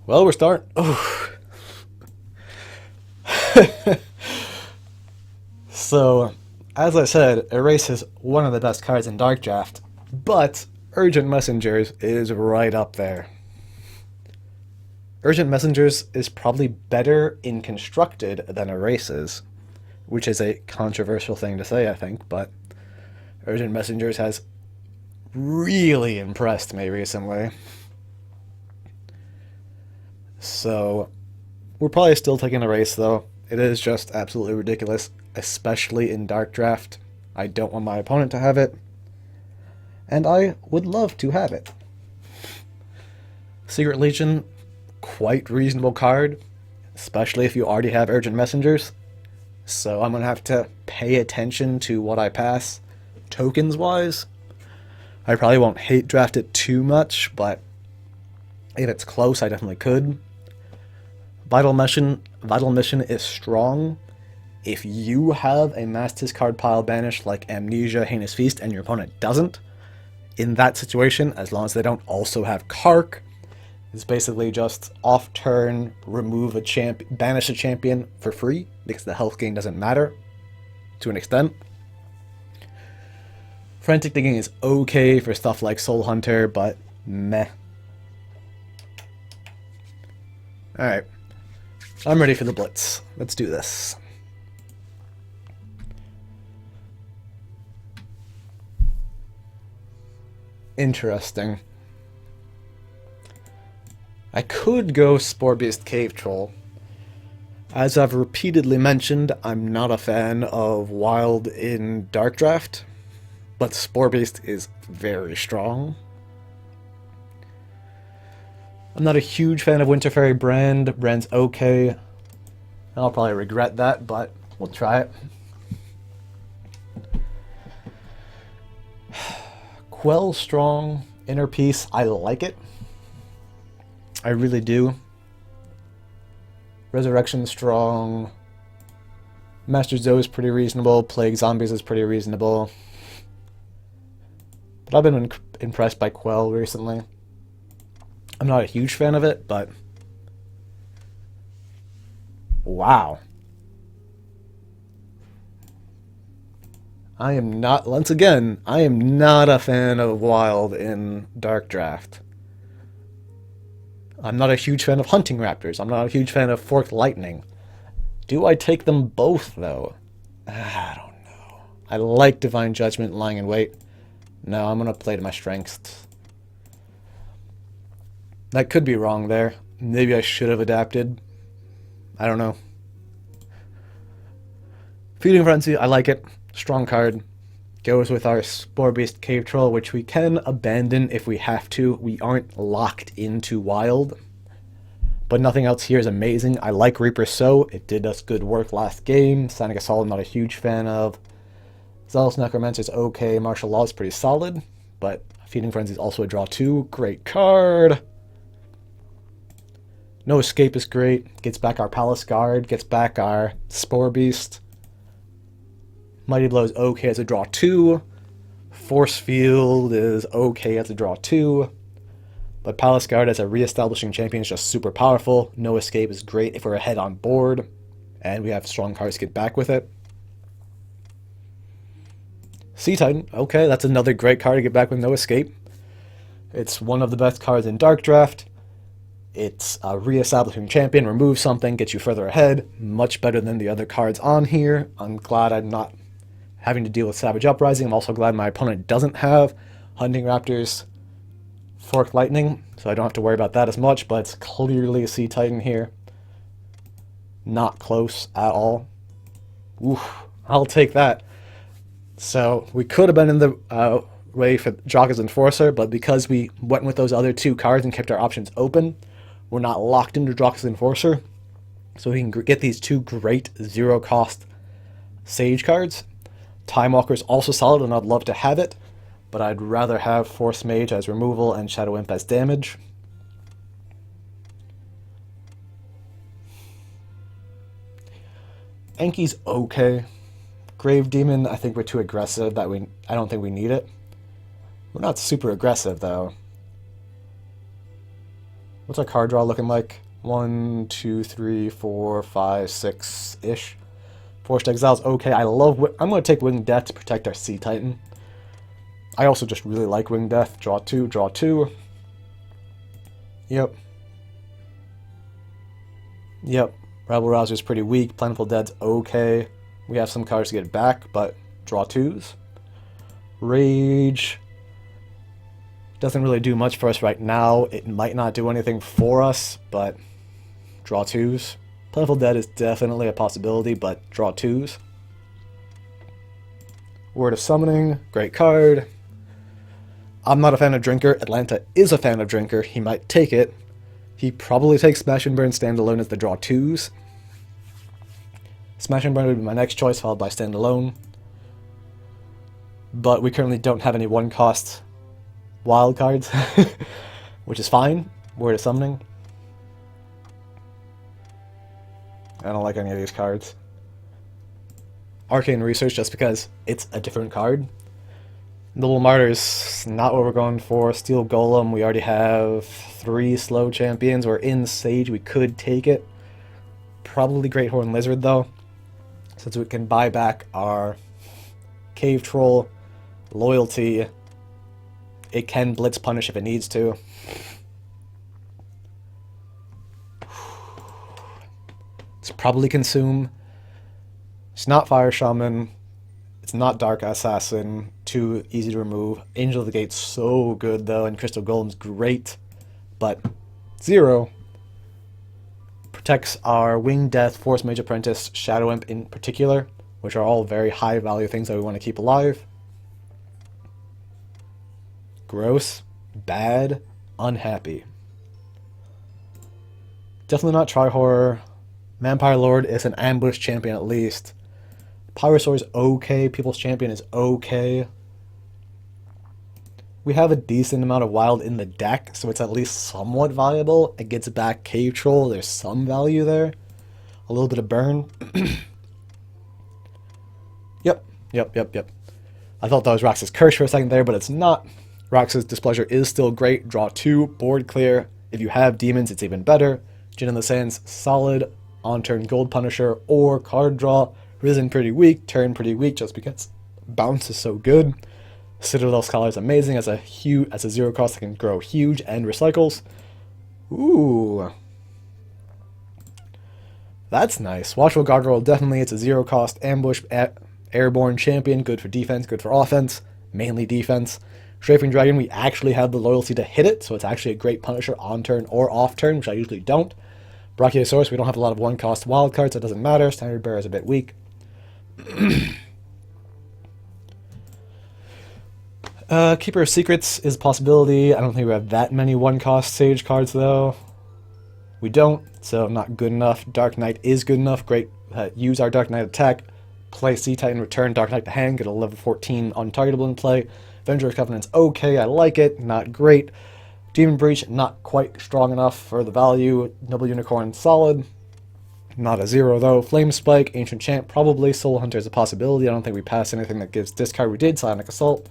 Well, we're starting. Oh. So, as I said, Erase is one of the best cards in Dark Draft, but Urgent Messengers is right up there. Urgent Messengers is probably better in constructed than Erase is, which is a controversial thing to say, I think, but Urgent Messengers has really impressed me recently. So, we're probably still taking Erase, though. It is just absolutely ridiculous, especially in Dark Draft. I don't want my opponent to have it, and I would love to have it. Secret Legion, quite reasonable card, especially if you already have Urgent Messengers. So I'm going to have to pay attention to what I pass tokens-wise. I probably won't hate draft it too much, but if it's close, I definitely could. Vital Mission is strong. If you have a mass discard pile banished like Amnesia, Heinous Feast, and your opponent doesn't, in that situation, as long as they don't also have Kark, it's basically just off turn, banish a champion for free, because the health gain doesn't matter, to an extent. Frantic Digging is okay for stuff like Soul Hunter, but meh. Alright. I'm ready for the Blitz. Let's do this. Interesting. I could go Spore Beast Cave Troll. As I've repeatedly mentioned, I'm not a fan of Wild in Dark Draft, but Spore Beast is very strong. I'm not a huge fan of Winter Fairy Brand. Brand's okay. I'll probably regret that, but we'll try it. Quell strong. Inner Peace, I like it. I really do. Resurrection strong. Master Zoe is pretty reasonable. Plague Zombies is pretty reasonable. But I've been impressed by Quell recently. I'm not a huge fan of it, but wow. Once again, I am not a fan of Wild in Dark Draft. I'm not a huge fan of Hunting Raptors. I'm not a huge fan of Forked Lightning. Do I take them both, though? I don't know. I like Divine Judgment, Lying in Wait. No, I'm going to play to my strengths. That could be wrong there. Maybe I should have adapted. I don't know. Feeding Frenzy, I like it. Strong card. Goes with our Spore Beast Cave Troll, which we can abandon if we have to. We aren't locked into Wild. But nothing else here is amazing. I like Reaper So. It did us good work last game. Sonic Assault, I'm not a huge fan of. Zealous Necromancer is okay. Martial Law is pretty solid. But Feeding Frenzy is also a draw 2. Great card. No Escape is great. Gets back our Palace Guard. Gets back our Spore Beast. Mighty Blow is okay as a draw 2. Force Field is okay as a draw 2. But Palace Guard as a re-establishing champion is just super powerful. No Escape is great if we're ahead on board. And we have strong cards to get back with it. Sea Titan, okay, that's another great card to get back with No Escape. It's one of the best cards in Dark Draft. It's a re-establishing champion, remove something, gets you further ahead. Much better than the other cards on here. I'm glad I'm not having to deal with Savage Uprising. I'm also glad my opponent doesn't have Hunting Raptors, Forked Lightning, so I don't have to worry about that as much, but it's clearly a Sea Titan here. Not close at all. Oof, I'll take that. So we could have been in the way for Jaka's Enforcer, but because we went with those other two cards and kept our options open, we're not locked into Jaka's Enforcer. So we can get these two great zero-cost Sage cards. Time Walker is also solid, and I'd love to have it, but I'd rather have Force Mage as removal and Shadow Imp as damage. Enki's okay. Grave Demon, I think we're too aggressive. I don't think we need it. We're not super aggressive, though. What's our card draw looking like? 1, 2, 3, 4, 5, 6-ish. Forced Exile's okay. I'm going to take Winged Death to protect our Sea Titan. I also just really like Winged Death. Draw 2, draw 2. Yep. Rebel Rouser's pretty weak. Plentiful Dead's okay. We have some cards to get back, but draw 2s. Rage doesn't really do much for us right now. It might not do anything for us, but draw 2s. Plentiful Dead is definitely a possibility, but draw 2s. Word of Summoning, great card. I'm not a fan of Drinker. Atlanta is a fan of Drinker. He might take it. He probably takes Smash and Burn Standalone as the draw 2s. Smash and Burn would be my next choice, followed by Standalone. But we currently don't have any one-cost wild cards, which is fine. Word of Summoning. I don't like any of these cards. Arcane Research, just because it's a different card. Noble Martyr's not what we're going for. Steel Golem, we already have 3 slow champions. We're in Sage, we could take it. Probably Great Horn Lizard, though, since we can buy back our Cave Troll, Loyalty. It can Blitz Punish if it needs to. It's probably Consume. It's not Fire Shaman. It's not Dark Assassin. Too easy to remove. Angel of the Gate's so good, though, and Crystal Golem's great. But 0 protects our Winged Death, Force Mage Apprentice, Shadow Imp in particular, which are all very high value things that we want to keep alive. Gross, bad, unhappy. Definitely not Tri-Horror. Vampire Lord is an ambush champion at least. Pyrosaur is okay. People's Champion is okay. We have a decent amount of wild in the deck, so it's at least somewhat viable. It gets back Cave Troll. There's some value there. A little bit of burn. Yep. I thought that was Rox's Curse for a second there, but it's not. Rox's Displeasure is still great. Draw 2, board clear. If you have demons, it's even better. Jin in the Sands, solid. On-turn Gold Punisher or card draw. Risen pretty weak, turn pretty weak just because bounce is so good. Citadel Scholar is amazing as a 0 cost that can grow huge and recycles. Ooh. That's nice. Watchful Gargoyle, definitely it's a 0 cost ambush airborne champion, good for defense, good for offense, mainly defense. Strafing Dragon, we actually have the loyalty to hit it, so it's actually a great Punisher on turn or off turn, which I usually don't. Brachiosaurus, we don't have a lot of one-cost wild cards, so it doesn't matter. Standard Bearer is a bit weak. Keeper of Secrets is a possibility. I don't think we have that many one-cost Sage cards, though. We don't, so not good enough. Dark Knight is good enough. Great. Use our Dark Knight attack. Play Sea Titan, return Dark Knight to hand, get a level 14 untargetable in play. Avenger of Covenant's okay, I like it, not great. Demon Breach, not quite strong enough for the value. Noble Unicorn, solid. Not a 0, though. Flame Spike, Ancient Chant, probably. Soul Hunter is a possibility. I don't think we pass anything that gives discard. We did. Psionic Assault.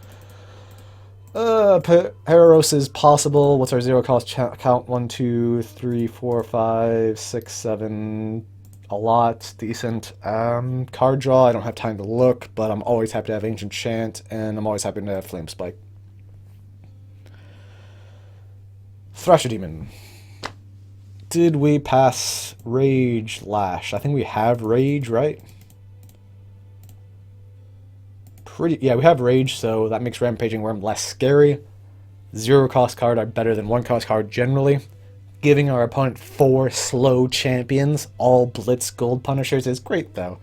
Pararos is possible. What's our 0 cost count? 1, 2, 3, 4, 5, 6, 7. A lot. Decent. Card draw, I don't have time to look, but I'm always happy to have Ancient Chant, and I'm always happy to have Flame Spike. Thrasher Demon. Did we pass Rage Lash? I think we have Rage, right? Yeah, we have Rage, so that makes Rampaging Worm less scary. 0 cost card are better than 1 cost card generally. Giving our opponent 4 slow champions, all Blitz Gold Punishers, is great, though.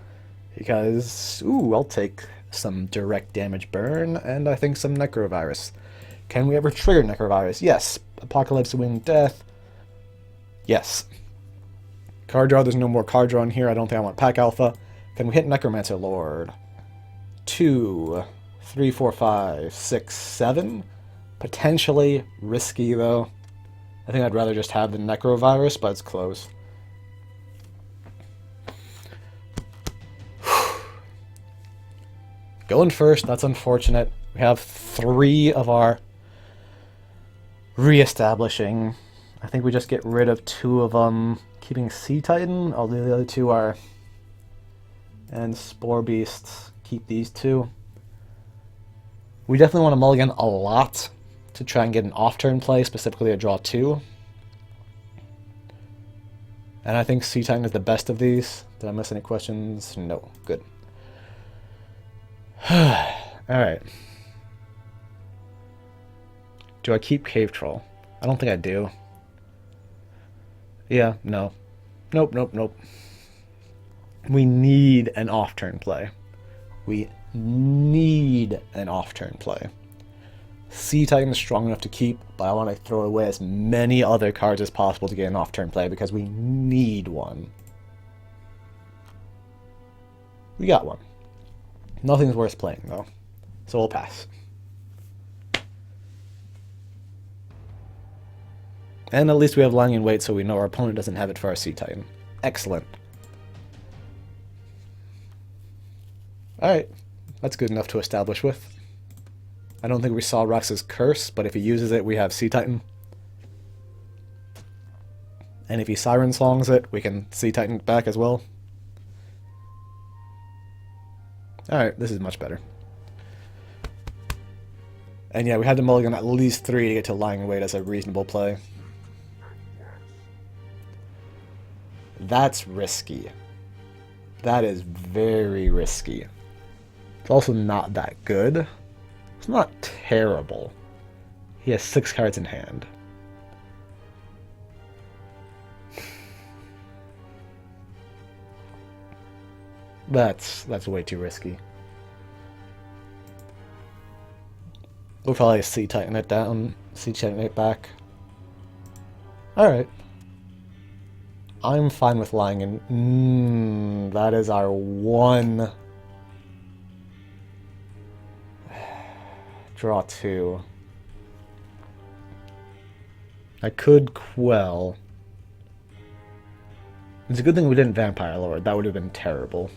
Because, ooh, I'll take some direct damage burn, and I think some Necrovirus. Can we ever trigger Necrovirus? Yes. Apocalypse, Winged Death. Yes. Card draw, there's no more card draw in here. I don't think I want Pack Alpha. Can we hit Necromancer Lord? 2, 3, 4, 5, 6, 7. Potentially risky, though. I think I'd rather just have the Necrovirus, but it's close. Going first, that's unfortunate. We have 3 of our reestablishing I think we just get rid of 2 of them, keeping Sea Titan. All the other 2 are... And Spore Beasts. Keep these 2. We definitely want to mulligan a lot to try and get an off-turn play, specifically a draw 2. And I think Sea Titan is the best of these. Did I miss any questions? No. Good. Alright. Do I keep Cave Troll? I don't think I do. Yeah, no. Nope, nope, nope. We need an off-turn play. We need an off-turn play. Sea Titan is strong enough to keep, but I want to throw away as many other cards as possible to get an off-turn play because we need one. We got one. Nothing's worth playing, though. So we'll pass. And at least we have Lying in Wait so we know our opponent doesn't have it for our Sea Titan. Excellent. Alright. That's good enough to establish with. I don't think we saw Rex's Curse, but if he uses it, we have Sea Titan. And if he Siren Songs it, we can Sea Titan back as well. Alright, this is much better. And yeah, we had to mulligan at least 3 to get to Lying in Wait as a reasonable play. That's risky. That is very risky. It's also not that good. It's not terrible. He has 6 cards in hand. That's way too risky. We'll probably Sea Titan it down, Sea Titan it back. Alright. I'm fine with lying in. That is our one. Draw 2. I could Quell. It's a good thing we didn't Vampire Lord. That would have been terrible.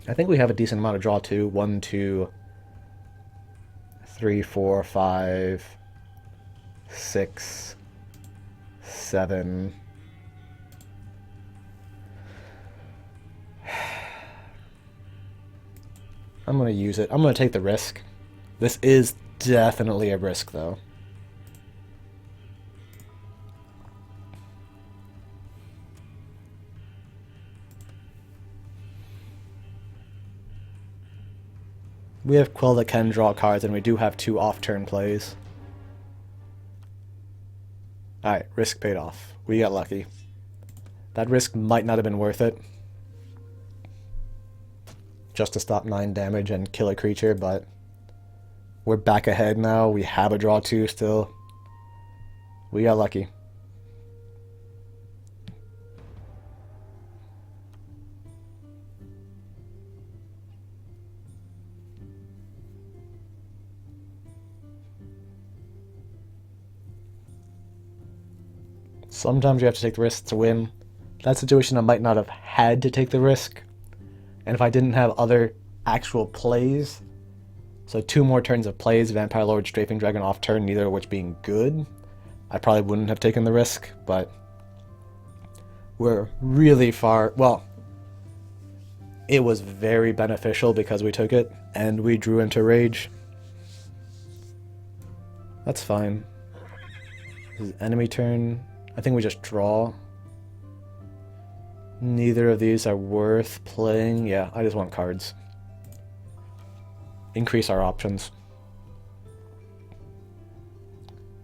I think we have a decent amount of draw 2. 1, 2, 3, 4, 5, 6, 7. I'm going to use it. I'm going to take the risk. This is definitely a risk, though. We have Quell that can draw cards, and we do have 2 off-turn plays. Alright, risk paid off. We got lucky. That risk might not have been worth it. Just to stop 9 damage and kill a creature, but we're back ahead now. We have a draw 2 still. We got lucky. Sometimes you have to take the risk to win. That situation I might not have had to take the risk. And if I didn't have other actual plays, so 2 more turns of plays, Vampire Lord, Strafing Dragon off turn, neither of which being good, I probably wouldn't have taken the risk, but we're really far. Well, it was very beneficial because we took it, and we drew into Rage. That's fine. This is enemy turn. I think we just draw. Neither of these are worth playing. Yeah, I just want cards. Increase our options.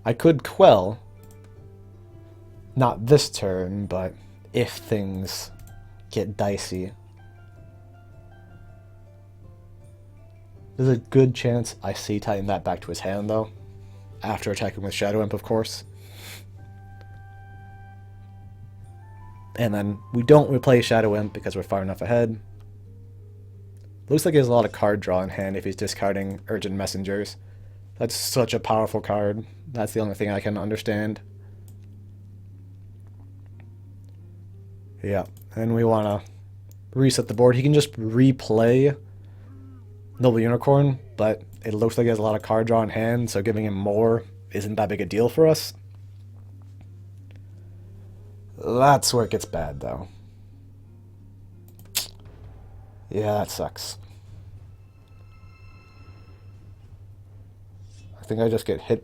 I could Quell. Not this turn, but if things get dicey. There's a good chance I Sea Titan that back to his hand, though. After attacking with Shadow Imp, of course. And then we don't replay Shadow Imp because we're far enough ahead. Looks like he has a lot of card draw in hand if he's discarding Urgent Messengers. That's such a powerful card. That's the only thing I can understand. Yeah, and we want to reset the board. He can just replay Noble Unicorn, but it looks like he has a lot of card draw in hand, so giving him more isn't that big a deal for us. That's where it gets bad, though. Yeah, that sucks. I think I just get hit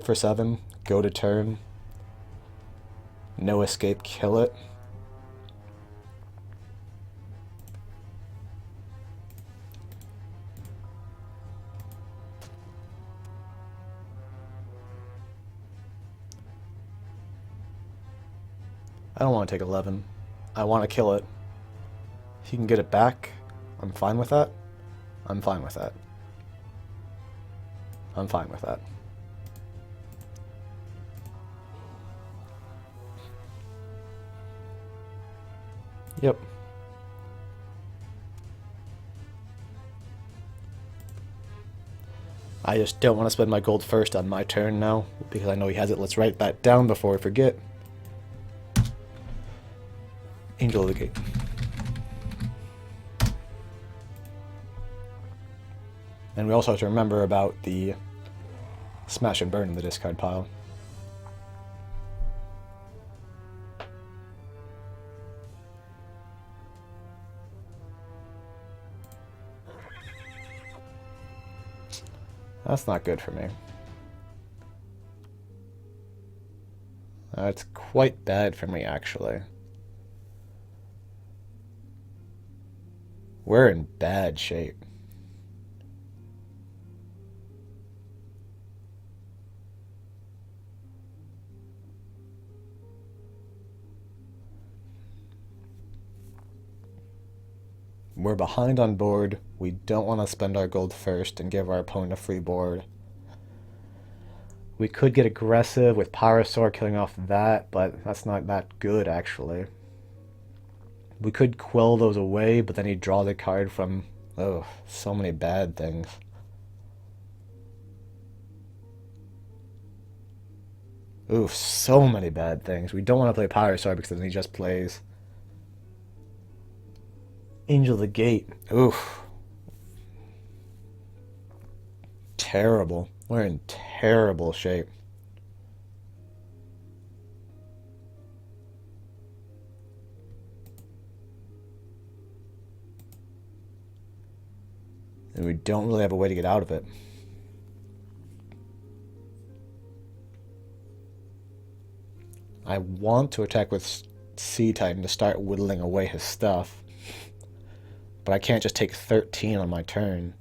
for 7, go to turn, no escape, kill it. I don't want to take 11. I want to kill it. If he can get it back, I'm fine with that. I'm fine with that. I'm fine with that. Yep. I just don't want to spend my gold first on my turn now, because I know he has it. Let's write that down before I forget. Angel of the Gate. And we also have to remember about the smash and burn in the discard pile. That's not good for me. That's quite bad for me, actually. We're in bad shape. We're behind on board. We don't want to spend our gold first and give our opponent a free board. We could get aggressive with Pyrosaur killing off that, but that's not that good, actually. We could quell those away, but then he'd draw the card from... Oh, so many bad things. Oof, so many bad things. We don't want to play Pyrosaur because then he just plays Angel of the Gate. Oof. Terrible. We're in terrible shape. And we don't really have a way to get out of it. I want to attack with C-Titan to start whittling away his stuff. But I can't just take 13 on my turn.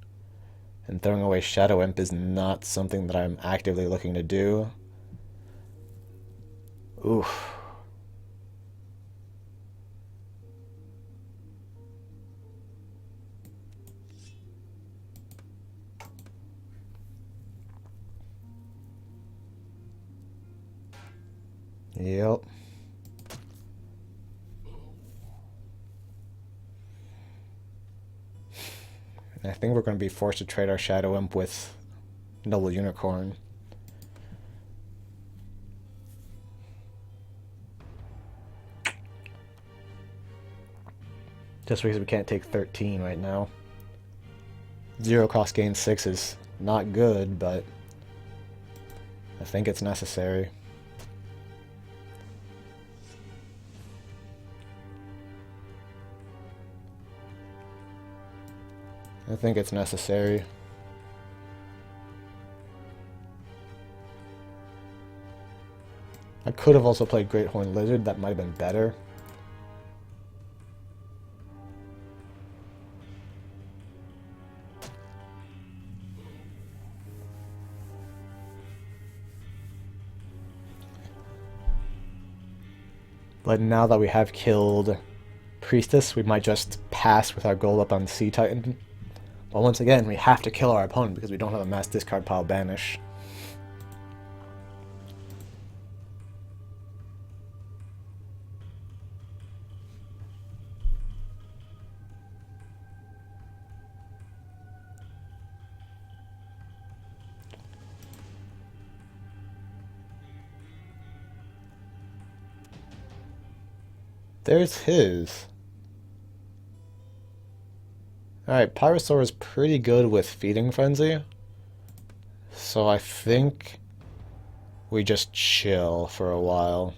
And throwing away Shadow Imp is not something that I'm actively looking to do. Oof. Yep. I think we're going to be forced to trade our Shadow Imp with Noble Unicorn. Just because we can't take 13 right now. Zero cost gain 6 is not good, but I think it's necessary. I think it's necessary. I could have also played Great Horn Lizard, that might have been better. But now that we have killed Priestess, we might just pass with our gold up on C-Titan. But once again, we have to kill our opponent because we don't have a mass discard pile banish. There's his. Alright, Pyrosaur is pretty good with Feeding Frenzy. So I think we just chill for a while.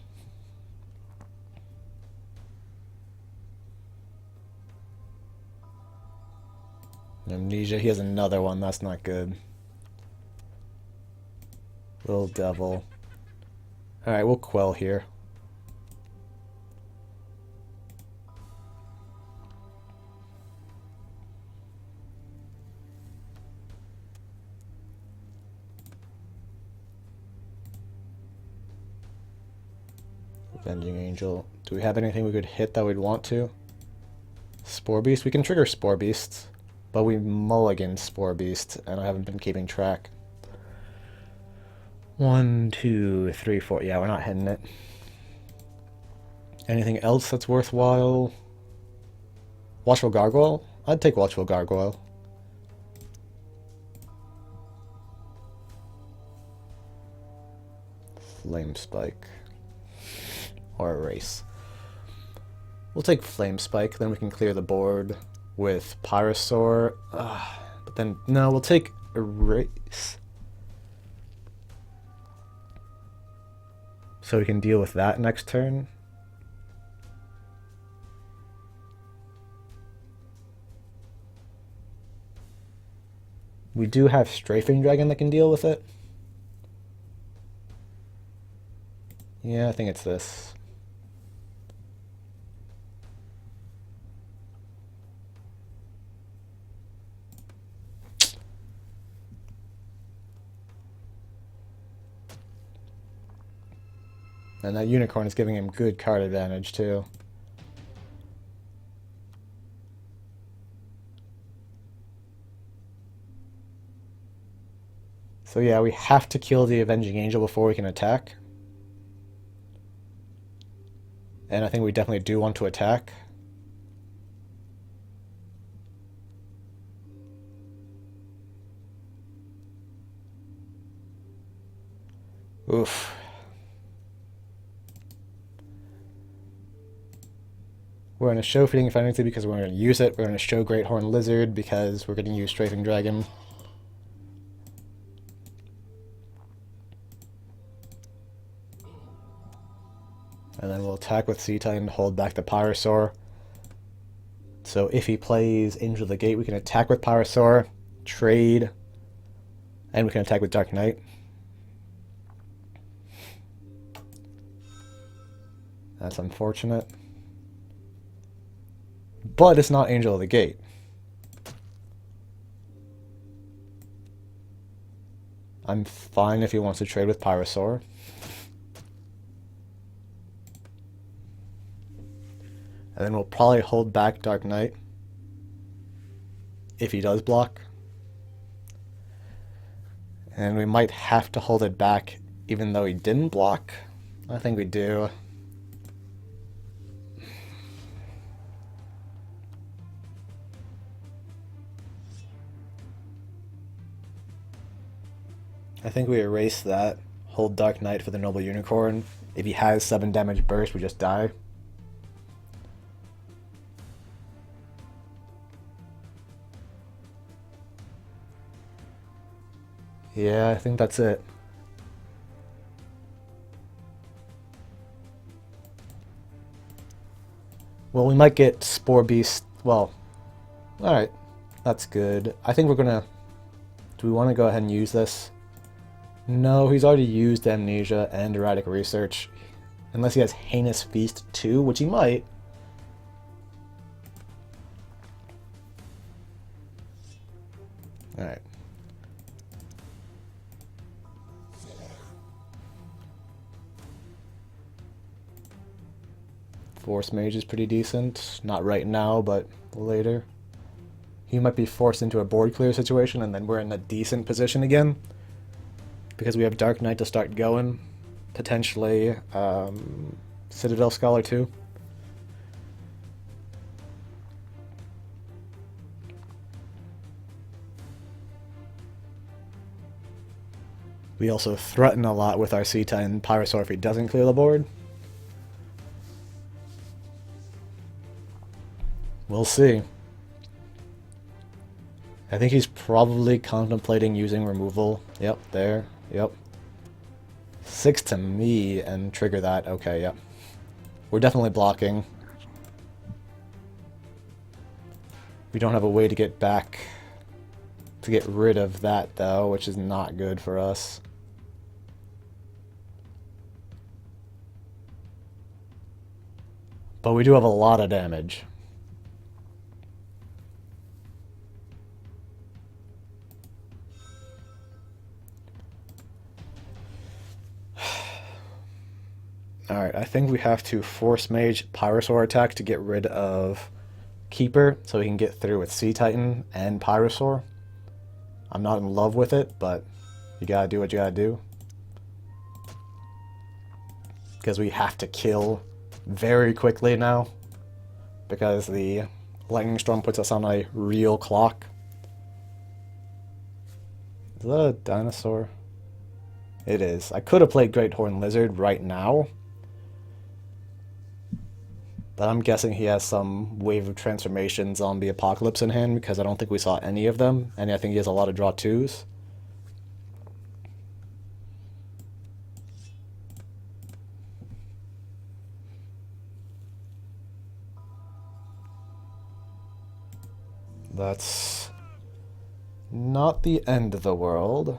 Amnesia, he has another one, that's not good. Little devil. Alright, we'll Quell here. Avenging Angel. Do we have anything we could hit that we'd want to? Spore Beast? We can trigger Spore Beasts, but we mulligan Spore Beast, and I haven't been keeping track. 1, 2, 3, 4. Yeah, we're not hitting it. Anything else that's worthwhile? Watchful Gargoyle? I'd take Watchful Gargoyle. Flame Spike. Or Erase. We'll take Flame Spike, then we can clear the board with Pyrosaur. But then, no, we'll take Erase. So we can deal with that next turn. We do have Strafing Dragon that can deal with it. Yeah, I think it's this. And that Unicorn is giving him good card advantage, too. So yeah, we have to kill the Avenging Angel before we can attack. And I think we definitely do want to attack. Oof. We're going to show Feeding Frenzy because we're going to use it. We're going to show Great Horn Lizard because we're going to use Strafing Dragon. And then we'll attack with C-Titan to hold back the Pyrosaur. So if he plays Angel of the Gate, we can attack with Pyrosaur, trade, and we can attack with Dark Knight. That's unfortunate. But it's not Angel of the Gate. I'm fine if he wants to trade with Pyrosaur. And then we'll probably hold back Dark Knight if he does block. And we might have to hold it back even though he didn't block. I think we do. I think we erase that. Hold Dark Knight for the Noble Unicorn. If he has 7 damage burst, we just die. Yeah, I think that's it. Well, we might get Spore Beast. Well, alright. That's good. I think we're gonna... Do we want to go ahead and use this? No, he's already used Amnesia and Erratic Research. Unless he has Heinous Feast too, which he might. Alright. Force Mage is pretty decent. Not right now, but later. He might be forced into a board clear situation, and then we're in a decent position again. Because we have Dark Knight to start going. Potentially Citadel Scholar too. We also threaten a lot with our C-Titan Pyrosaur if he doesn't clear the board. We'll see. I think he's probably contemplating using removal. Yep, there. Yep. 6 to me and trigger that. Okay, yep. We're definitely blocking. We don't have a way to get back to get rid of that, though, which is not good for us. But we do have a lot of damage. Alright, I think we have to Force Mage Pyrosaur attack to get rid of Keeper so we can get through with Sea Titan and Pyrosaur. I'm not in love with it, but you gotta do what you gotta do. Because we have to kill very quickly now. Because the Lightning Storm puts us on a real clock. Is that a dinosaur? It is. I could have played Great Horn Lizard right now. But I'm guessing he has some Wave of Transformation Zombie Apocalypse in hand because I don't think we saw any of them. And I think he has a lot of draw twos. That's not the end of the world.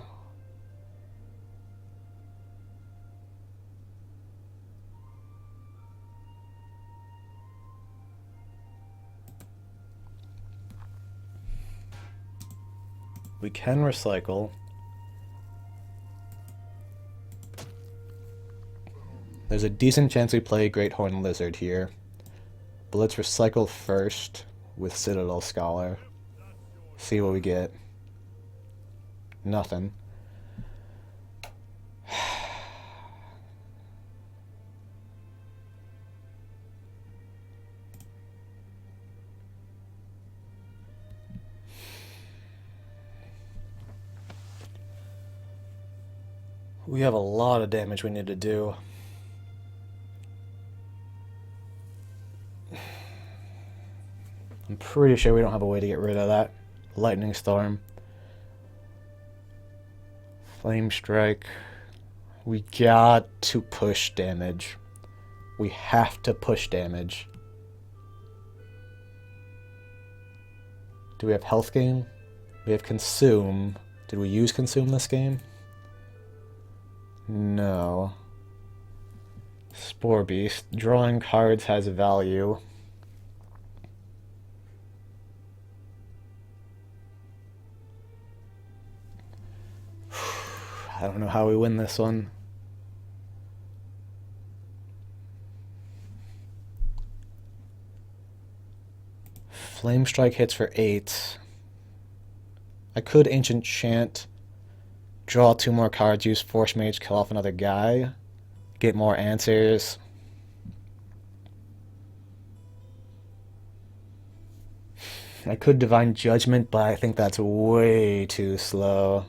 We can recycle. There's a decent chance we play Great Horn Lizard here. But let's recycle first with Citadel Scholar. See what we get. Nothing. We have a lot of damage we need to do. I'm pretty sure we don't have a way to get rid of that Lightning Storm. Flame Strike. We got to push damage. We have to push damage. Do we have Health Gain? We have Consume. Did we use Consume this game? No. Spore Beast. Drawing cards has value. I don't know how we win this one. Flame Strike hits for 8. I could Ancient Chant, draw 2 more cards, use Force Mage, kill off another guy, get more answers. I could Divine Judgment, but I think that's way too slow.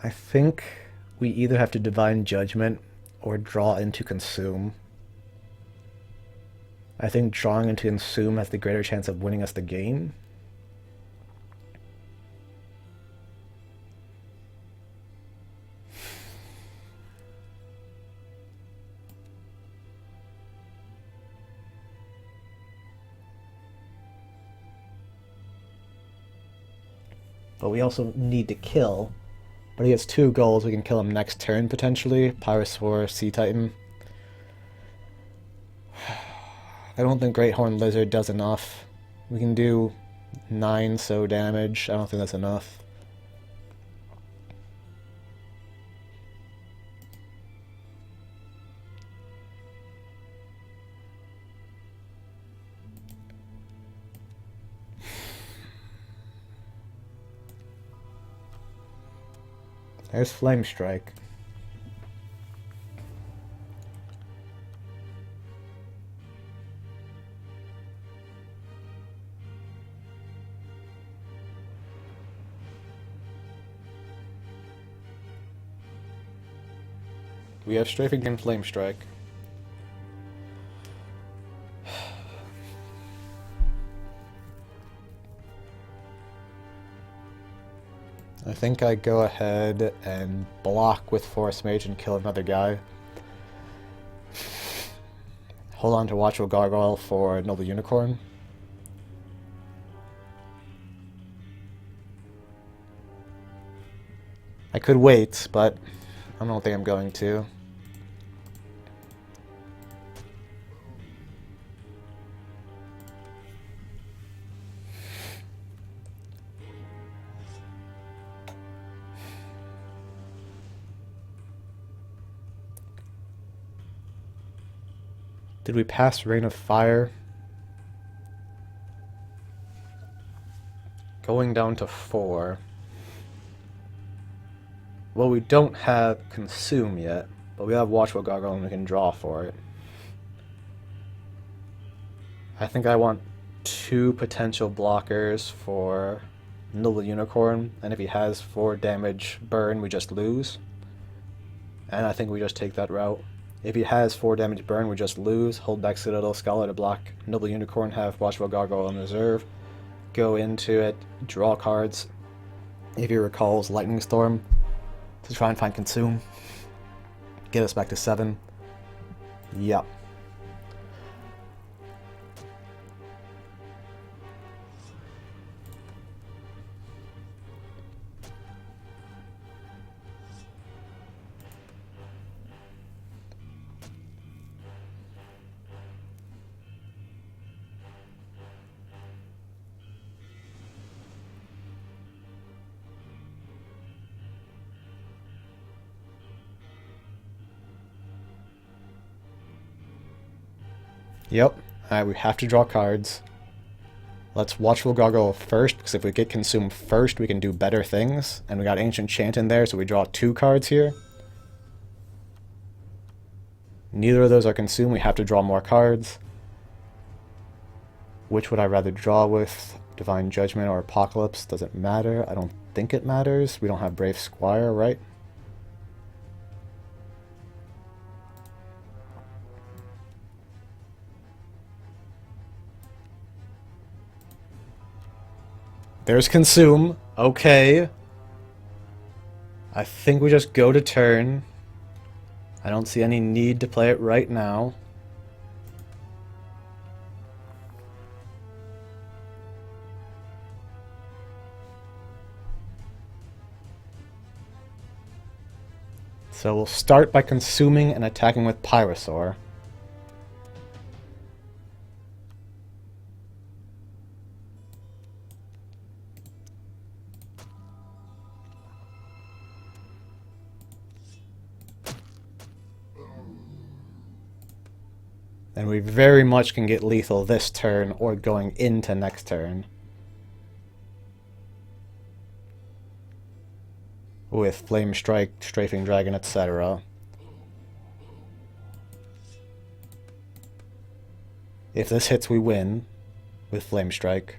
I think we either have to Divine Judgment or draw into Consume. I think drawing into Consume has the greater chance of winning us the game. But we also need to kill. But he has 2 goals. We can kill him next turn, potentially. Pyrosaur, Sea Titan. I don't think Great Horn Lizard does enough. We can do 9 so damage. I don't think that's enough. There's Flame Strike. We have Strafing and Flame Strike. I think I go ahead and block with Force Mage and kill another guy. Hold on to Watchful Gargoyle for Noble Unicorn. I could wait, but I don't think I'm going to. Did we pass Rain of Fire? Going down to 4. Well, we don't have Consume yet, but we have Watchful Gargoyle and we can draw for it. I think I want 2 potential blockers for Noble Unicorn, and if he has 4 damage burn, we just lose. And I think we just take that route. If he has 4 damage burn, we just lose. Hold back Citadel Scholar to block Noble Unicorn, have Watchful Gargoyle in reserve. Go into it, draw cards. If he recalls Lightning Storm, to try and find Consume. Get us back to 7. Yep. Yep. Alright, we have to draw cards. Let's Watchful Gargoyle first, because if we get Consumed first, we can do better things. And we got Ancient Chant in there, so we draw 2 cards here. Neither of those are consumed, we have to draw more cards. Which would I rather draw with? Divine Judgment or Apocalypse? Doesn't matter. I don't think it matters. We don't have Brave Squire, right? There's Consume. Okay. I think we just go to turn. I don't see any need to play it right now. So we'll start by consuming and attacking with Pyrosaur. And we very much can get lethal this turn or going into next turn. With Flame Strike, Strafing Dragon, etc. If this hits, we win with Flame Strike.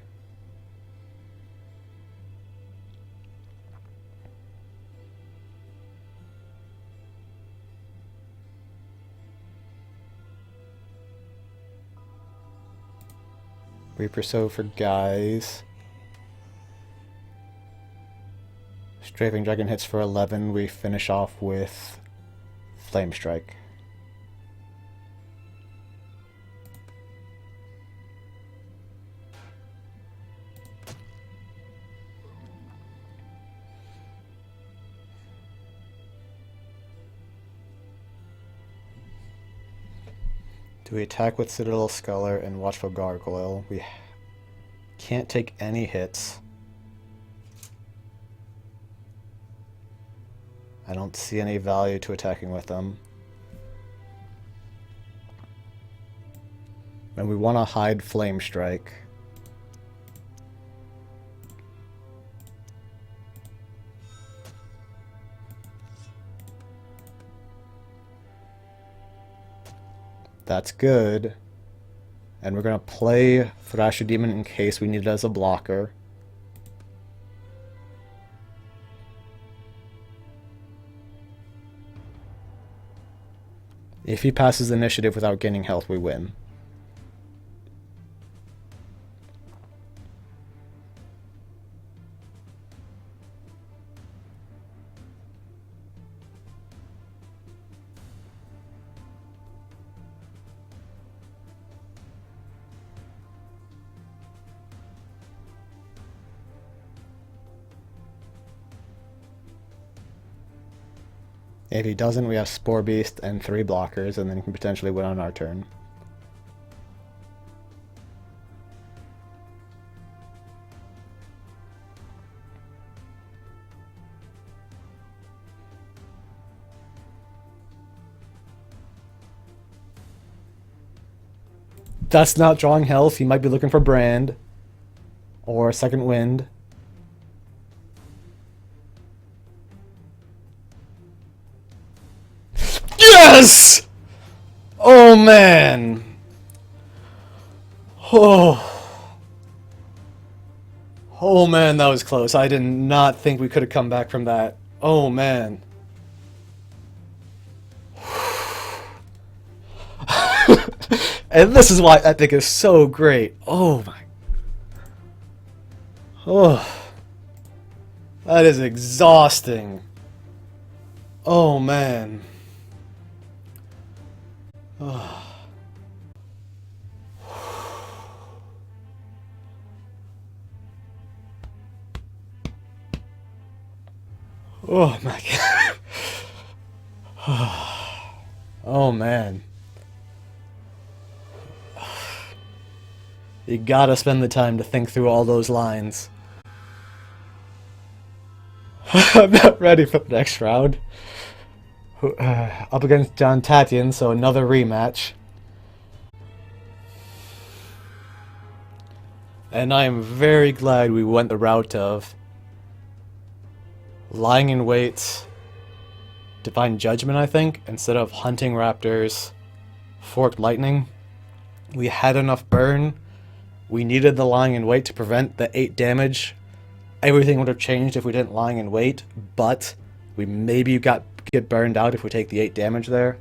Reaper Soul for guys. Strafing Dragon hits for 11. We finish off with Flame Strike. Do we attack with Citadel Scholar and Watchful Gargoyle? We can't take any hits. I don't see any value to attacking with them. And we want to hide Flame Strike. That's good. And we're going to play Thrasher Demon in case we need it as a blocker. If he passes initiative without gaining health, we win. If he doesn't, we have Spore Beast and 3 blockers, and then he can potentially win on our turn. That's not drawing health. He might be looking for Brand. Or Second Wind. Yes! Oh, man. Oh. Oh, man, that was close. I did not think we could have come back from that. Oh, man. And this is why Epic is so great. Oh, my. Oh. That is exhausting. Oh, man. Oh. Oh my god. Oh man. You gotta spend the time to think through all those lines. I'm not ready for the next round. Up against John Tatian, so another rematch. And I am very glad we went the route of lying in wait, Divine Judgment, I think, instead of Hunting Raptors, Forked Lightning. We had enough burn. We needed the lying in wait to prevent the 8 damage. Everything would have changed if we didn't lying in wait, but we maybe get burned out if we take the 8 damage there.